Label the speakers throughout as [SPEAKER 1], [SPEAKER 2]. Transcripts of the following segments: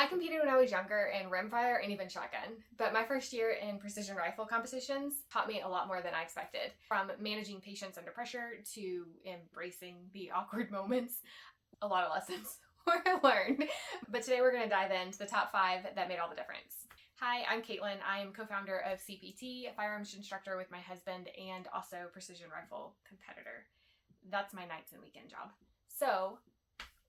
[SPEAKER 1] I competed when I was younger in rimfire and even shotgun, but my first year in precision rifle competitions taught me a lot more than I expected. From managing patience under pressure to embracing the awkward moments, a lot of lessons were learned. But today we're going to dive into the top 5 that made all the difference. Hi, I'm Caitlin. I am co-founder of CPT, a firearms instructor with my husband, and also precision rifle competitor. That's my nights and weekend job. So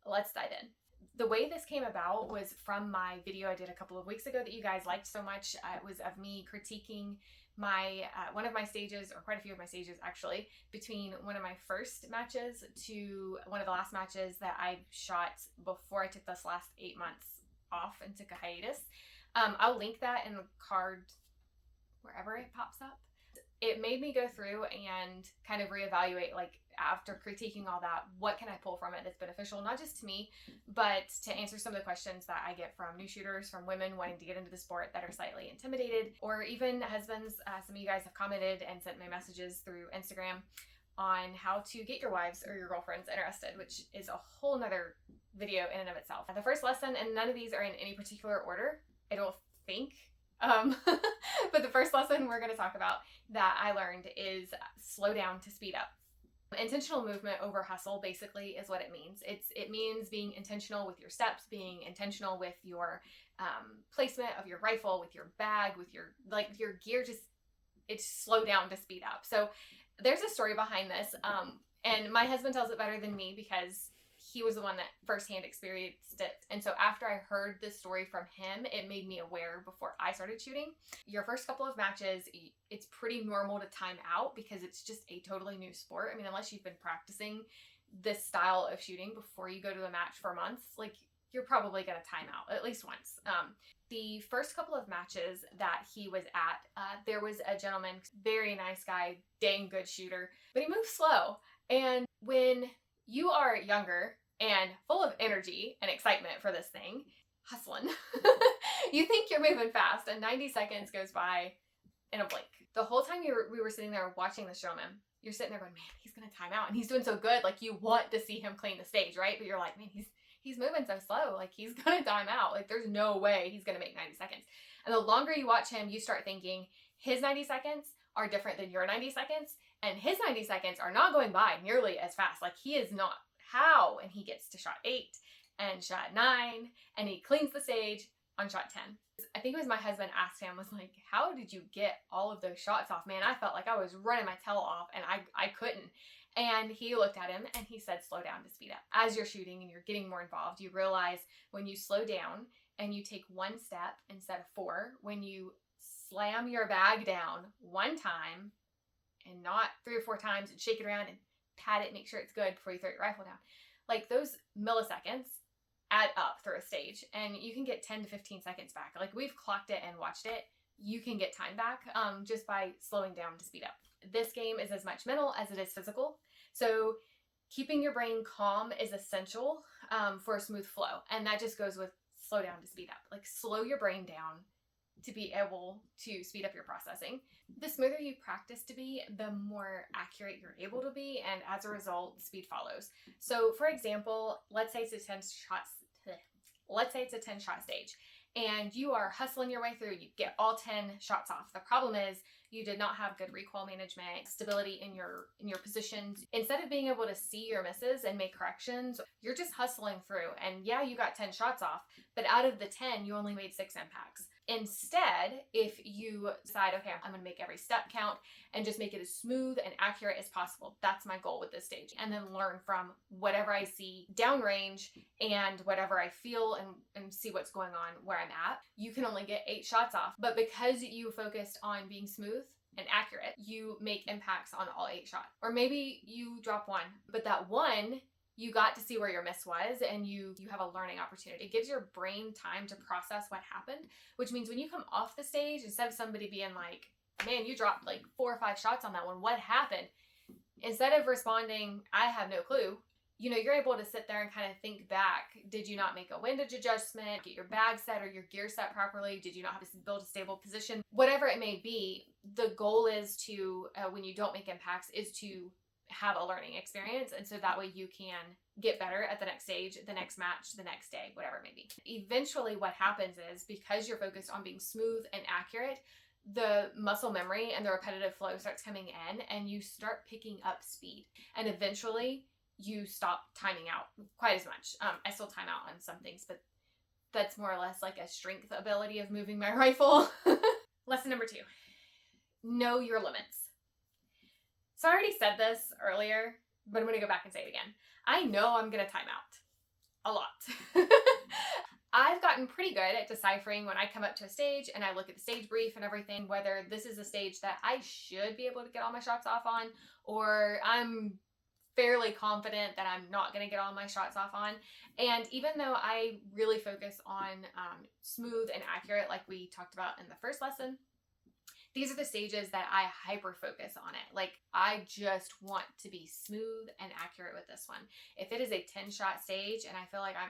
[SPEAKER 1] let's dive in. The way this came about was from my video I did a couple of weeks ago that you guys liked so much. It was of me critiquing my one of my stages, or quite a few of my stages actually, between one of my first matches to one of the last matches that I shot before I took this last 8 months off and took a hiatus. I'll link that in the card wherever it pops up. It made me go through and kind of reevaluate, like, after critiquing all that, what can I pull from it that's beneficial, not just to me, but to answer some of the questions that I get from new shooters, from women wanting to get into the sport that are slightly intimidated, or even husbands. Some of you guys have commented and sent me messages through Instagram on how to get your wives or your girlfriends interested, which is a whole nother video in and of itself. The first lesson, and none of these are in any particular order, I don't think, but the first lesson we're going to talk about that I learned is slow down to speed up. Intentional movement over hustle basically is what it means. It means being intentional with your steps, being intentional with your placement of your rifle, with your bag, with your gear. It's slow down to speed up. So there's a story behind this, and my husband tells it better than me because he was the one that firsthand experienced it. And so after I heard this story from him, it made me aware before I started shooting. Your first couple of matches, it's pretty normal to time out because it's just a totally new sport. I mean, unless you've been practicing this style of shooting before you go to the match for months, like, you're probably going to time out at least once. The first couple of matches that he was at, there was a gentleman, very nice guy, dang good shooter, but he moved slow. And when you are younger and full of energy and excitement for this thing, hustling, you think you're moving fast, and 90 seconds goes by in a blink. The whole time we were sitting there watching this gentleman, you're sitting there going, man, he's going to time out, and he's doing so good. Like, you want to see him clean the stage, right? But you're like, man, he's moving so slow. Like, he's going to time out. Like, there's no way he's going to make 90 seconds. And the longer you watch him, you start thinking his 90 seconds are different than your 90 seconds, and his 90 seconds are not going by nearly as fast. Like, he is not. How? And he gets to shot 8 and shot 9, and he cleans the stage on shot 10. I think it was my husband asked him, was like, how did you get all of those shots off? Man, I felt like I was running my tail off, and I couldn't. And he looked at him and he said, slow down to speed up. As you're shooting and you're getting more involved, you realize when you slow down and you take one step instead of 4, when you slam your bag down one time and not 3 or 4 times and shake it around and pat it, make sure it's good before you throw your rifle down. Like, those milliseconds add up through a stage, and you can get 10 to 15 seconds back. Like, we've clocked it and watched it. You can get time back just by slowing down to speed up. This game is as much mental as it is physical. So keeping your brain calm is essential for a smooth flow. And that just goes with slow down to speed up. Like, slow your brain down to be able to speed up your processing. The smoother you practice to be, the more accurate you're able to be, and as a result, speed follows. So for example, let's say it's a 10 shot stage, and you are hustling your way through, you get all 10 shots off. The problem is you did not have good recoil management, stability in your positions. Instead of being able to see your misses and make corrections, you're just hustling through. And yeah, you got 10 shots off, but out of the 10, you only made 6 impacts. Instead, if you decide, okay, I'm going to make every step count and just make it as smooth and accurate as possible. That's my goal with this stage. And then learn from whatever I see downrange and whatever I feel and see what's going on where I'm at. You can only get 8 shots off, but because you focused on being smooth and accurate, you make impacts on all 8 shots. Or maybe you drop 1, but that 1, you got to see where your miss was, and you have a learning opportunity. It gives your brain time to process what happened, which means when you come off the stage, instead of somebody being like, man, you dropped like 4 or 5 shots on that one, what happened? Instead of responding, I have no clue, you're able to sit there and kind of think back. Did you not make a windage adjustment, get your bag set or your gear set properly? Did you not have to build a stable position? Whatever it may be, the goal is to, when you don't make impacts, is to have a learning experience. And so that way you can get better at the next stage, the next match, the next day, whatever it may be. Eventually what happens is, because you're focused on being smooth and accurate, the muscle memory and the repetitive flow starts coming in, and you start picking up speed. And eventually you stop timing out quite as much. I still time out on some things, but that's more or less like a strength ability of moving my rifle. Lesson number 2, know your limits. So I already said this earlier, but I'm going to go back and say it again. I know I'm going to time out a lot. I've gotten pretty good at deciphering when I come up to a stage and I look at the stage brief and everything, whether this is a stage that I should be able to get all my shots off on, or I'm fairly confident that I'm not going to get all my shots off on. And even though I really focus on smooth and accurate, like we talked about in the first lesson, these are the stages that I hyper focus on it. Like, I just want to be smooth and accurate with this one. If it is a 10-shot stage and I feel like I'm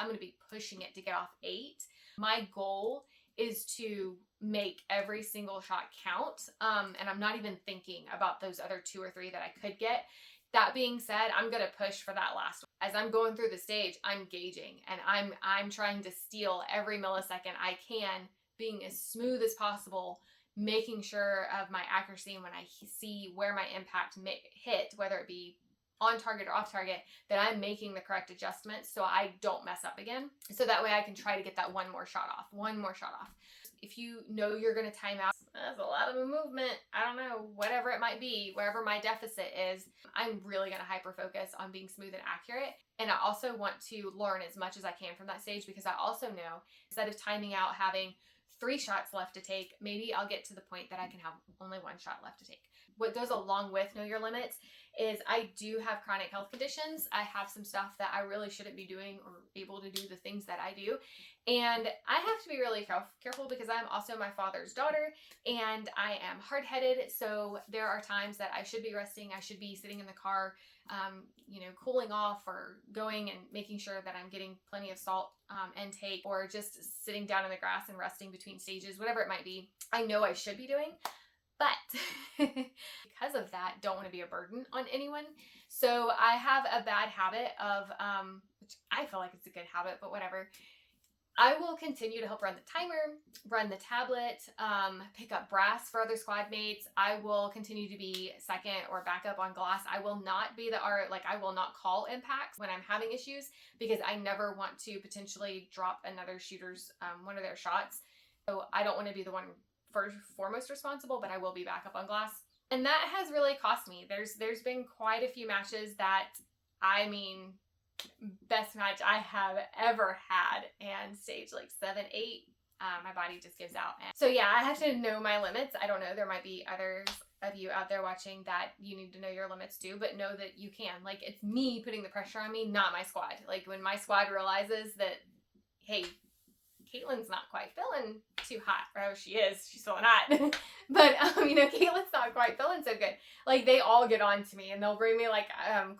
[SPEAKER 1] going to be pushing it to get off 8, my goal is to make every single shot count. And I'm not even thinking about those other 2 or 3 that I could get. That being said, I'm going to push for that last one. As I'm going through the stage, I'm gauging and I'm trying to steal every millisecond I can, being as smooth as possible, making sure of my accuracy, and when I see where my impact hit, whether it be on target or off target, that I'm making the correct adjustments so I don't mess up again. So that way I can try to get that one more shot off. If you know you're going to time out, that's a lot of a movement. I don't know, whatever it might be, wherever my deficit is, I'm really going to hyper focus on being smooth and accurate. And I also want to learn as much as I can from that stage, because I also know, instead of timing out having 3 shots left to take, maybe I'll get to the point that I can have only 1 shot left to take. What goes along with know your limits is I do have chronic health conditions. I have some stuff that I really shouldn't be doing or able to do the things that I do. And I have to be really careful because I'm also my father's daughter and I am hard-headed. So there are times that I should be resting. I should be sitting in the car, cooling off, or going and making sure that I'm getting plenty of salt intake, or just sitting down in the grass and resting between stages, whatever it might be. I know I should be doing, but because of that, don't want to be a burden on anyone. So I have a bad habit of, which I feel like it's a good habit, but whatever. I will continue to help run the timer, run the tablet, pick up brass for other squad mates. I will continue to be second or backup on glass. I will not be I will not call impacts when I'm having issues, because I never want to potentially drop another shooter's, one of their shots. So I don't want to be the one foremost responsible, but I will be backup on glass. And that has really cost me. There's been quite a few matches that, best match I have ever had, and stage like 7, 8, my body just gives out. And so yeah, I have to know my limits. I don't know, there might be others of you out there watching that you need to know your limits too, but know that you can. Like, it's me putting the pressure on me, not my squad. Like, when my squad realizes that, hey, Caitlin's not quite feeling too hot. Oh, she is. She's feeling hot. But, Caitlin's not quite feeling so good. Like, they all get on to me and they'll bring me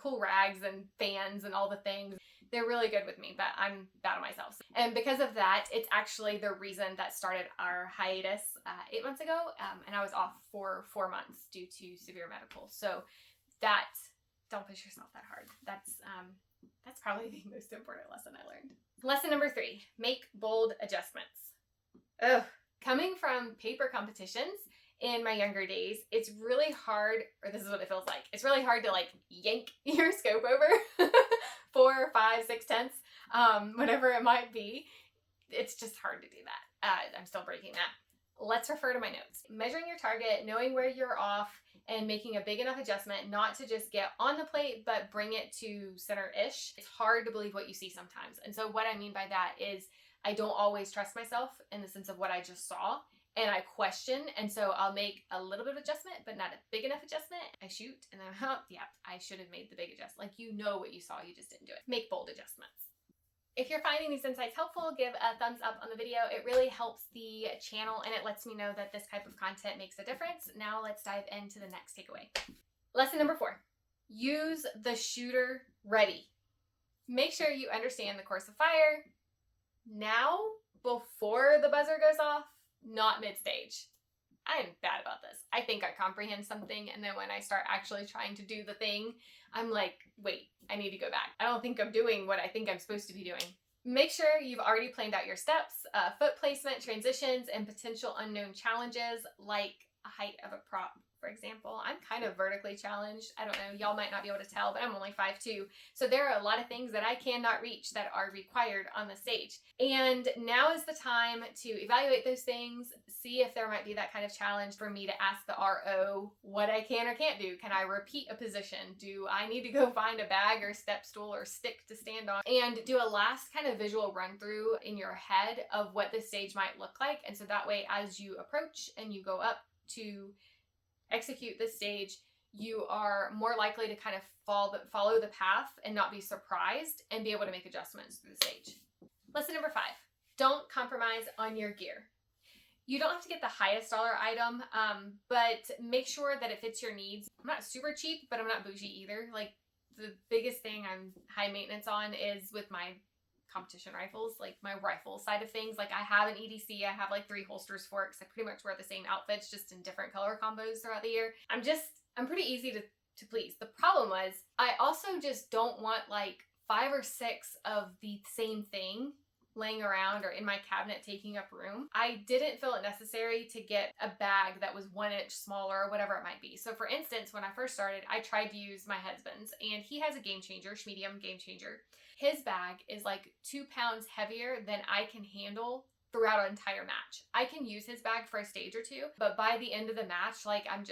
[SPEAKER 1] cool rags and fans and all the things. They're really good with me, but I'm bad on myself. And because of that, it's actually the reason that started our hiatus 8 months ago. And I was off for 4 months due to severe medical. So don't push yourself that hard. That's probably the most important lesson I learned. Lesson number 3, make bold adjustments. Ugh. Coming from paper competitions in my younger days, it's really hard, or this is what it feels like, it's really hard to yank your scope over 4, 5, 6 tenths, whatever it might be. It's just hard to do that. I'm still breaking that. Let's refer to my notes. Measuring your target, knowing where you're off, and making a big enough adjustment not to just get on the plate, but bring it to center-ish. It's hard to believe what you see sometimes. And so what I mean by that is I don't always trust myself in the sense of what I just saw, and I question. And so I'll make a little bit of adjustment, but not a big enough adjustment. I shoot and then, I should have made the big adjustment. Like, you know what you saw, you just didn't do it. Make bold adjustments. If you're finding these insights helpful, give a thumbs up on the video. It really helps the channel and it lets me know that this type of content makes a difference. Now let's dive into the next takeaway. Lesson number 4, use the shooter ready. Make sure you understand the course of fire now, before the buzzer goes off, not mid-stage. I am bad about this. I think I comprehend something, and then when I start actually trying to do the thing, I'm like, wait, I need to go back. I don't think I'm doing what I think I'm supposed to be doing. Make sure you've already planned out your steps, foot placement, transitions, and potential unknown challenges like a height of a prop. For example, I'm kind of vertically challenged. I don't know, y'all might not be able to tell, but I'm only 5'2". So there are a lot of things that I cannot reach that are required on the stage. And now is the time to evaluate those things, see if there might be that kind of challenge for me to ask the RO what I can or can't do. Can I repeat a position? Do I need to go find a bag or step stool or stick to stand on? And do a last kind of visual run through in your head of what the stage might look like. And so that way, as you approach and you go up to execute this stage, you are more likely to kind of follow the path and not be surprised and be able to make adjustments through the stage. Lesson number 5, don't compromise on your gear. You don't have to get the highest dollar item, but make sure that it fits your needs. I'm not super cheap, but I'm not bougie either. Like, the biggest thing I'm high maintenance on is with my competition rifles, like my rifle side of things. Like, I have an EDC, I have like 3 holsters for it because I pretty much wear the same outfits just in different color combos throughout the year. I'm pretty easy to please. The problem was I also just don't want like 5 or 6 of the same thing laying around or in my cabinet taking up room. I didn't feel it necessary to get a bag that was 1 inch smaller or whatever it might be. So for instance, when I first started, I tried to use my husband's, and he has a Game Changer, Schmedium Game Changer. His bag is like 2 pounds heavier than I can handle throughout an entire match. I can use his bag for a stage or 2, but by the end of the match, like I'm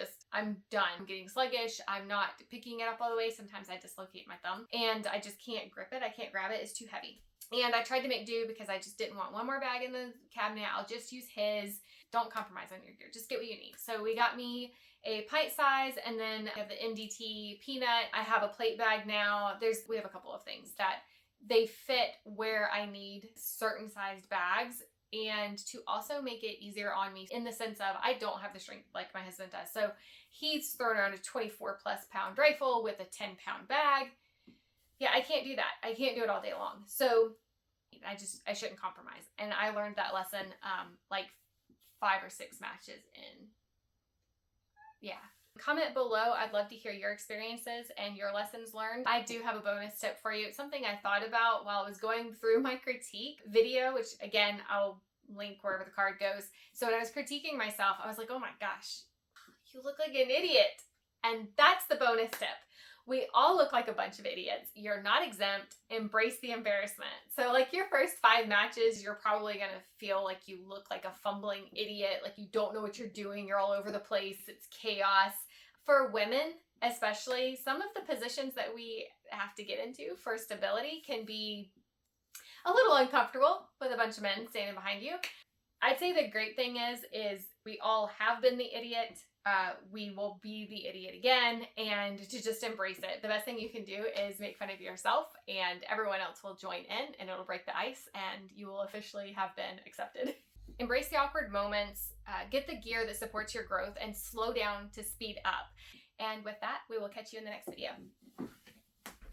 [SPEAKER 1] done. I'm getting sluggish. I'm not picking it up all the way. Sometimes I dislocate my thumb and I just can't grip it. I can't grab it. It's too heavy. And I tried to make do because I just didn't want one more bag in the cabinet. I'll just use his. Don't compromise on your gear. Just get what you need. So we got me a pint size, and then I have the MDT peanut. I have a plate bag now. We have a couple of things that they fit where I need certain sized bags, and to also make it easier on me in the sense of I don't have the strength like my husband does. So he's thrown around a 24+ pound rifle with a 10-pound bag. Yeah, I can't do that. I can't do it all day long. So I shouldn't compromise. And I learned that lesson like 5 or 6 matches in. Yeah. Comment below. I'd love to hear your experiences and your lessons learned. I do have a bonus tip for you. It's something I thought about while I was going through my critique video, which again, I'll link wherever the card goes. So when I was critiquing myself, I was like, oh my gosh, you look like an idiot. And that's the bonus tip. We all look like a bunch of idiots. You're not exempt. Embrace the embarrassment. So like your first 5 matches, you're probably going to feel like you look like a fumbling idiot, like you don't know what you're doing. You're all over the place. It's chaos. For women, especially, some of the positions that we have to get into for stability can be a little uncomfortable with a bunch of men standing behind you. I'd say the great thing is we all have been the idiot. We will be the idiot again, and to just embrace it. The best thing you can do is make fun of yourself, and everyone else will join in, and it'll break the ice, and you will officially have been accepted. Embrace the awkward moments, get the gear that supports your growth, and slow down to speed up. And with that, we will catch you in the next video.